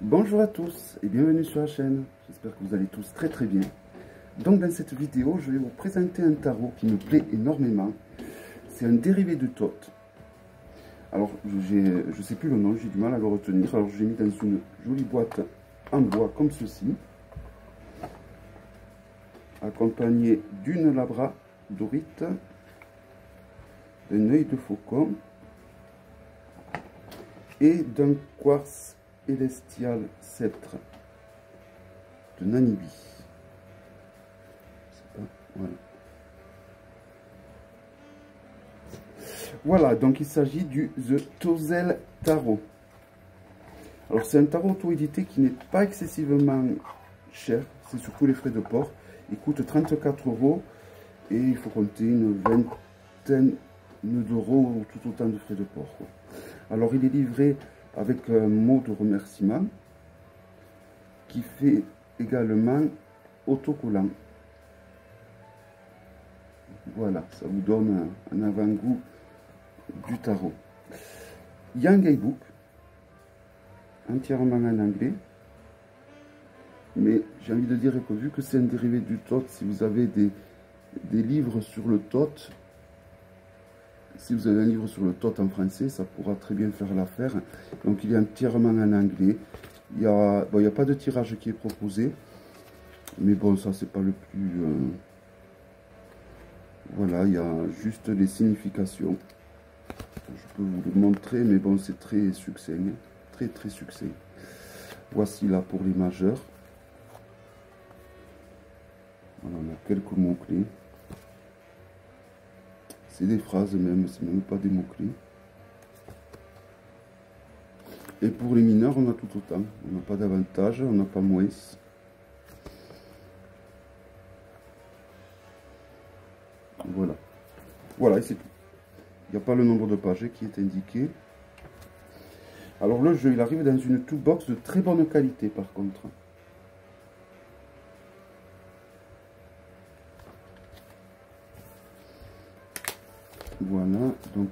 Bonjour à tous et bienvenue sur la chaîne, j'espère que vous allez tous très bien. Donc dans cette vidéo, je vais vous présenter un tarot qui me plaît énormément. C'est un dérivé du Thoth. Alors je sais plus le nom, j'ai du mal à le retenir. Alors j'ai mis dans une jolie boîte en bois comme ceci, accompagné d'une labradorite, d'un œil de faucon et d'un quartz élestial sceptre de Namibie. Voilà, donc il s'agit du The Tozel Tarot. Alors c'est un tarot auto-édité qui n'est pas excessivement cher, c'est surtout les frais de port. Il coûte 34 € et il faut compter une vingtaine d'euros ou tout autant de frais de port, quoi. Alors il est livré avec un mot de remerciement qui fait également autocollant. Voilà, ça vous donne un avant-goût du tarot. Il y a un guidebook entièrement en anglais, mais j'ai envie de dire que vu que c'est un dérivé du Thoth, si vous avez des livres sur le Thoth, si vous avez un livre sur le Thoth en français, ça pourra très bien faire l'affaire. Donc il est entièrement en anglais. Il n'y a pas de tirage qui est proposé, mais bon, ça c'est pas le plus... Voilà, il y a juste les significations. Je peux vous le montrer, mais bon, c'est très succinct, très succinct. Voici là pour les majeurs. Voilà, on a quelques mots-clés. C'est des phrases même, c'est même pas des mots-clés. Et pour les mineurs, on a tout autant. On n'a pas davantage, on n'a pas moins. Voilà. Voilà, et c'est tout. Il n'y a pas le nombre de pages qui est indiqué. Alors le jeu, il arrive dans une toolbox de très bonne qualité par contre. Voilà, donc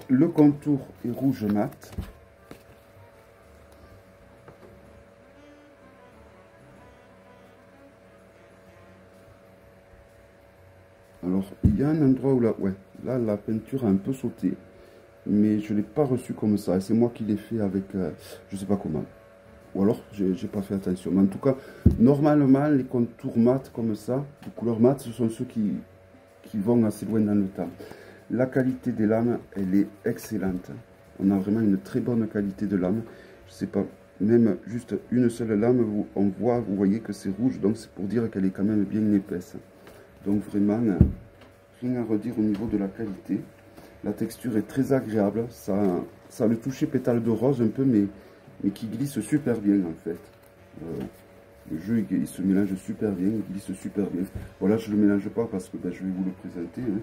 le contour est rouge mat. Alors il y a un endroit où là la peinture a un peu sauté, mais je ne l'ai pas reçu comme ça. Et c'est moi qui l'ai fait avec, je sais pas comment. Ou alors, j'ai pas fait attention. Mais en tout cas, normalement, les contours mat comme ça, de couleur mat, ce sont ceux qui vont assez loin dans le temps. La qualité des lames, elle est excellente. On a vraiment une très bonne qualité de lame. Je sais pas, même juste une seule lame, vous voyez que c'est rouge, donc c'est pour dire qu'elle est quand même bien épaisse. Donc vraiment, rien à redire au niveau de la qualité. La texture est très agréable. Ça a le toucher pétale de rose un peu, mais qui glisse super bien en fait. Le jeu il se mélange super bien, il glisse super bien. Voilà, je ne le mélange pas parce que je vais vous le présenter. Hein.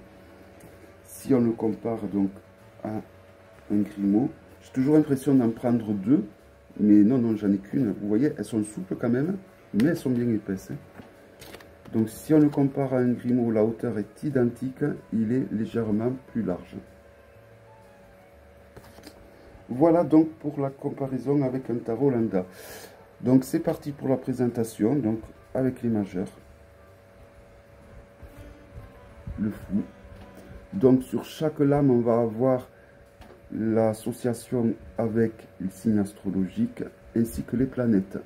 Si on le compare donc à un Grimaud, j'ai toujours l'impression d'en prendre deux, mais non, j'en ai qu'une. Vous voyez, elles sont souples quand même, mais elles sont bien épaisses. Hein. Donc si on le compare à un Grimaud, la hauteur est identique, il est légèrement plus large. Voilà donc pour la comparaison avec un tarot lambda. Donc c'est parti pour la présentation, donc avec les majeurs. Le fou. Donc sur chaque lame, on va avoir l'association avec les signes astrologiques ainsi que les planètes.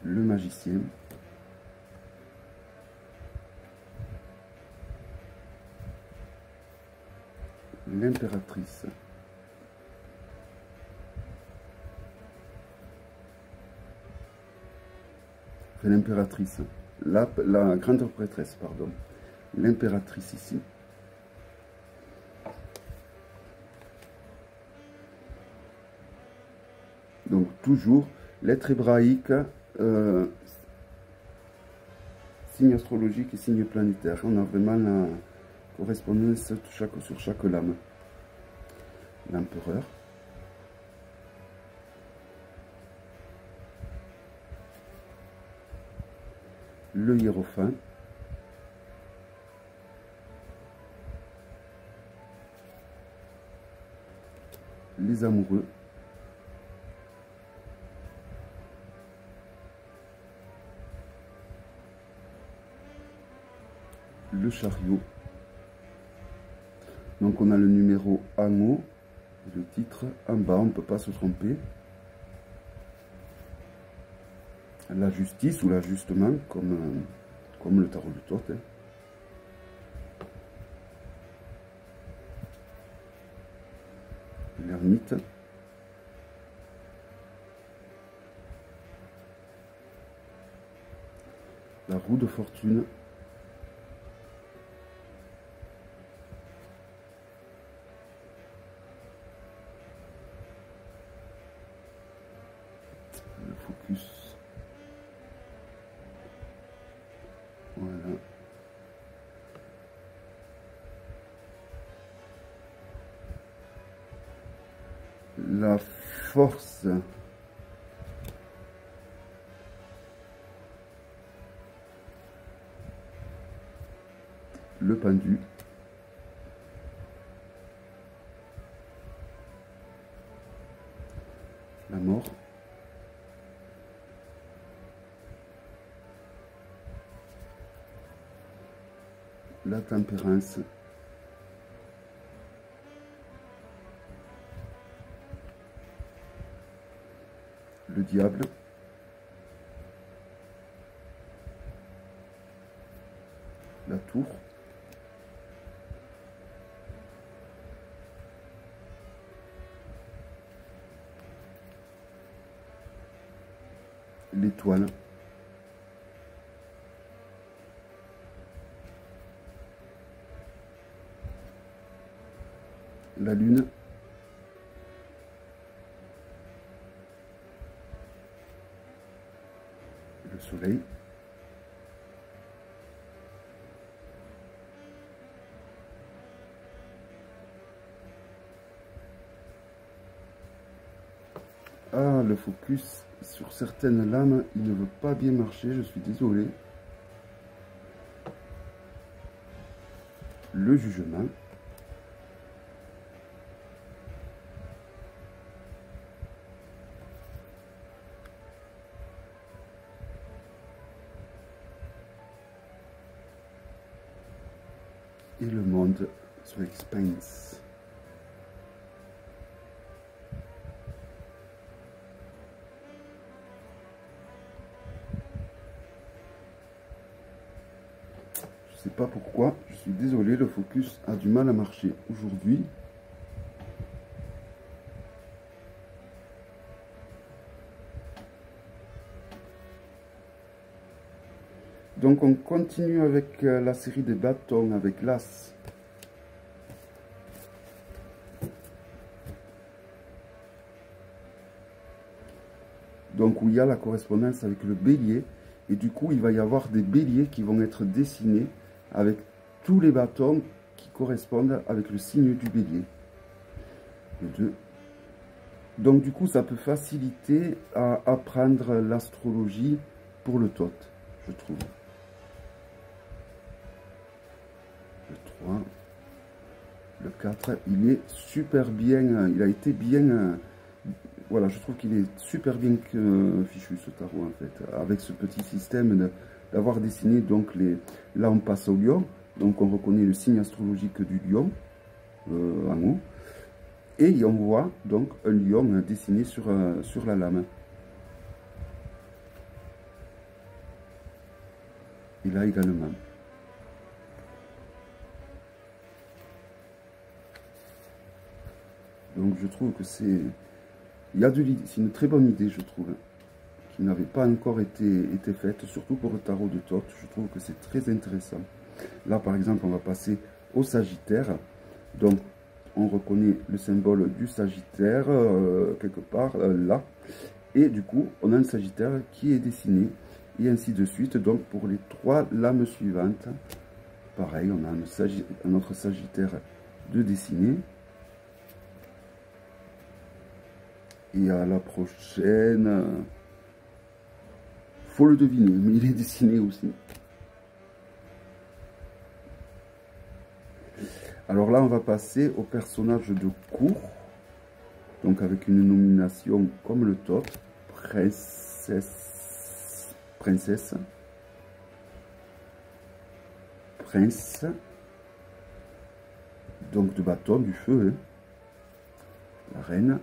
Le magicien. L'impératrice. L'impératrice. La grande prêtresse, pardon. L'impératrice ici. Donc toujours lettres hébraïques, signes astrologiques et signes planétaires. On a vraiment la correspondance sur chaque lame. L'empereur. le hiérophant, les amoureux, le chariot. Donc on a le numéro en haut et le titre en bas, on ne peut pas se tromper. La justice ou l'ajustement, comme le tarot de Thoth. Hein. L'ermite. La roue de fortune. Le focus. Voilà. La force. Le pendu. La mort. La tempérance. Le diable. La tour. L'étoile. La lune. Le soleil. Ah, le focus sur certaines lames, il ne veut pas bien marcher, je suis désolé. Le jugement. Et le monde sur Expanse. Je sais pas pourquoi, je suis désolé, le focus a du mal à marcher aujourd'hui. Donc on continue avec la série des bâtons avec l'As. Donc où il y a la correspondance avec le bélier. Et du coup il va y avoir des béliers qui vont être dessinés avec tous les bâtons qui correspondent avec le signe du bélier. Le 2. Donc du coup ça peut faciliter à apprendre l'astrologie pour le Thoth, je trouve. Le 3. Le 4, il est super bien, il a été bien, voilà, je trouve qu'il est super bien fichu ce tarot en fait, avec ce petit système d'avoir dessiné, donc là on passe au lion, donc on reconnaît le signe astrologique du lion, en haut, et on voit donc un lion dessiné sur la lame. Et là également. Donc je trouve que c'est une très bonne idée, je trouve, qui n'avait pas encore été faite, surtout pour le tarot de Thoth. Je trouve que c'est très intéressant. Là par exemple on va passer au Sagittaire, donc on reconnaît le symbole du Sagittaire quelque part là, et du coup on a un Sagittaire qui est dessiné, et ainsi de suite. Donc pour les 3 lames suivantes, pareil, on a un autre Sagittaire de dessiner. Et à la prochaine, Faut le deviner, mais il est dessiné aussi. Alors là, on va passer au personnage de cour. Donc avec une nomination comme le tot. Princesse. Prince. Donc de bâton, du feu. Hein. La reine.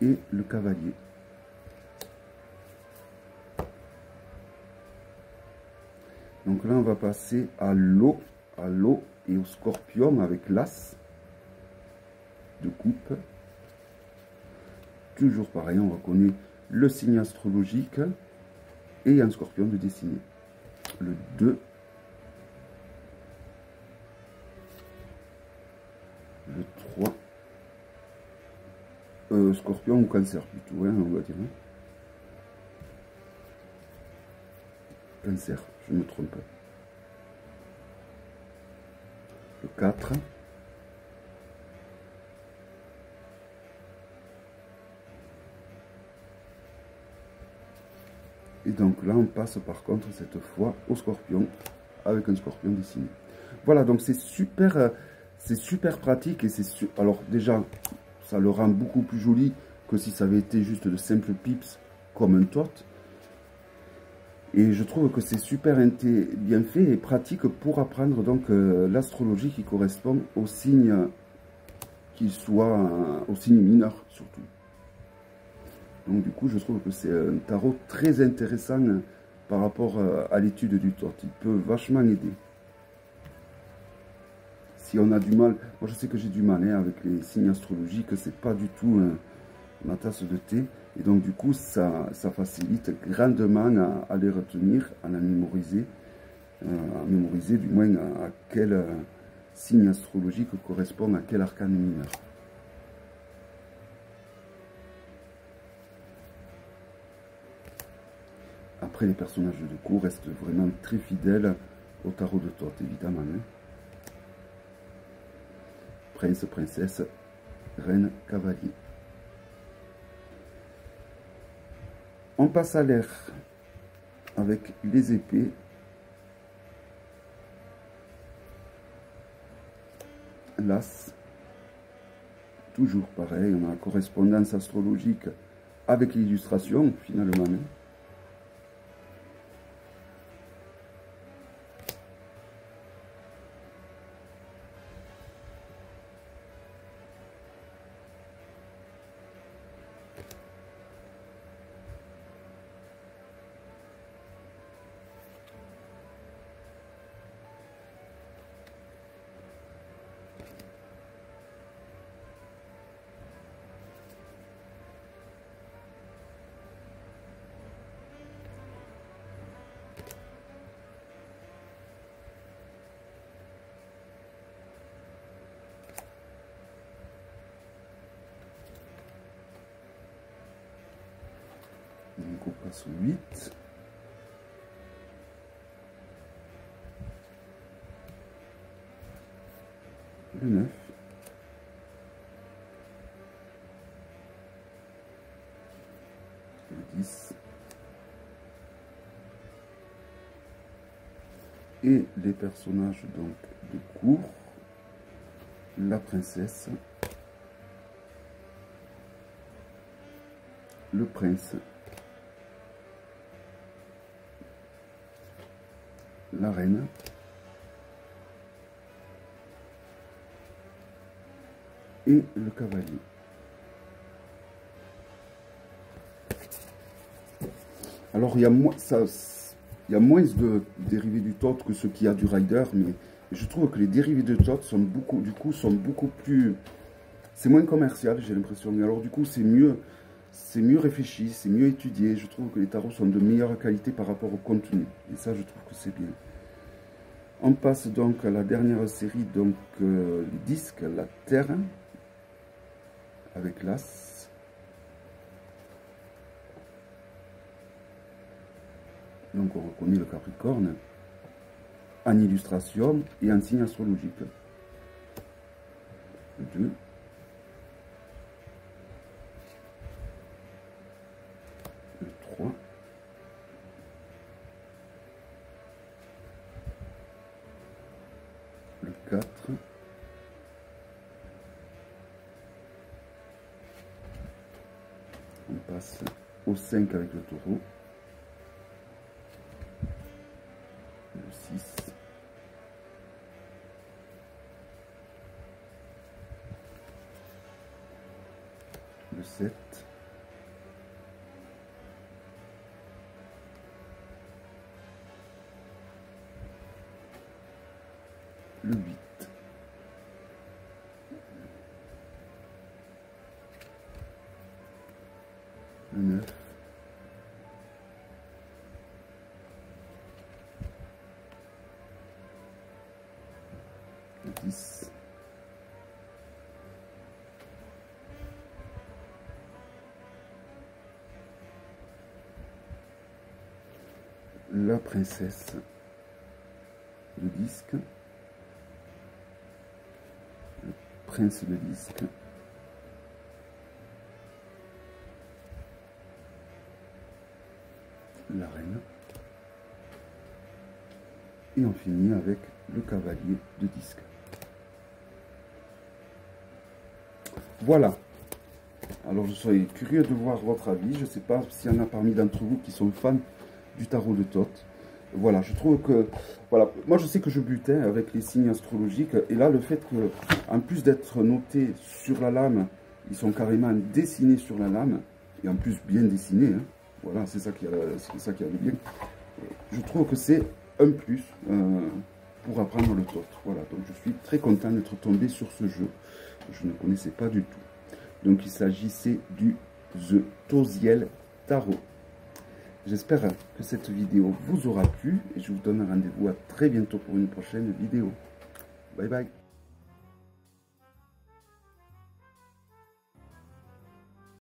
Et le cavalier. Donc là, on va passer à l'eau et au scorpion avec l'as de coupe. Toujours pareil, on reconnaît le signe astrologique et un scorpion de dessiné. Le 2. Le 3. Scorpion ou cancer plutôt, hein, on va dire. Hein. Cancer, je me trompe. Le 4. Et donc là, on passe par contre cette fois au scorpion, avec un scorpion dessiné. Voilà, donc c'est super pratique et alors déjà, ça le rend beaucoup plus joli que si ça avait été juste de simples pips comme un tot. Et je trouve que c'est super bien fait et pratique pour apprendre donc l'astrologie qui correspond au signe au signe mineur surtout. Donc du coup, je trouve que c'est un tarot très intéressant par rapport à l'étude du tot. Il peut vachement aider. Si on a du mal, moi je sais que j'ai du mal hein, avec les signes astrologiques, c'est pas du tout ma tasse de thé. Et donc du coup, ça facilite grandement à les retenir, à les mémoriser, du moins à quel signe astrologique correspond à quel arcane mineur. Après, les personnages de cour restent vraiment très fidèles au tarot de tot, évidemment. Hein. Prince, princesse, reine, cavalier. On passe à l'air avec les épées. L'as. Toujours pareil, on a la correspondance astrologique avec l'illustration, finalement. Hein. Donc on passe au 8. Le 9. Le 10. Et les personnages donc de cour. La princesse. Le prince. La reine. Et le cavalier. Alors il y a moins de dérivés du tot que ceux qu'il y a du rider, mais je trouve que les dérivés de tot sont beaucoup plus, c'est moins commercial, j'ai l'impression. Alors du coup c'est mieux réfléchi, c'est mieux étudié. Je trouve que les tarots sont de meilleure qualité par rapport au contenu. Et ça, je trouve que c'est bien. On passe donc à la dernière série, donc les disques, la Terre, avec l'As. Donc on reconnaît le Capricorne en illustration et en signe astrologique. 2. On passe au 5 avec le taureau. Le 6. Le 7. Le 8. Le 9. Le 10. La princesse. Le disque. Le prince de disque. La reine. Et on finit avec le cavalier de disque. Voilà. Alors je serais curieux de voir votre avis. Je ne sais pas s'il y en a parmi d'entre vous qui sont fans du tarot de Thoth. Voilà, je trouve que... Voilà, moi je sais que je butais avec les signes astrologiques. Et là, le fait que, en plus d'être notés sur la lame, ils sont carrément dessinés sur la lame. Et en plus bien dessinés. Hein. Voilà, c'est ça qui a de bien. Je trouve que c'est un plus pour apprendre le Thoth. Voilà, donc je suis très content d'être tombé sur ce jeu. Je ne connaissais pas du tout. Donc il s'agissait du The Thoziel Tarot. J'espère que cette vidéo vous aura plu et je vous donne rendez-vous à très bientôt pour une prochaine vidéo. Bye bye.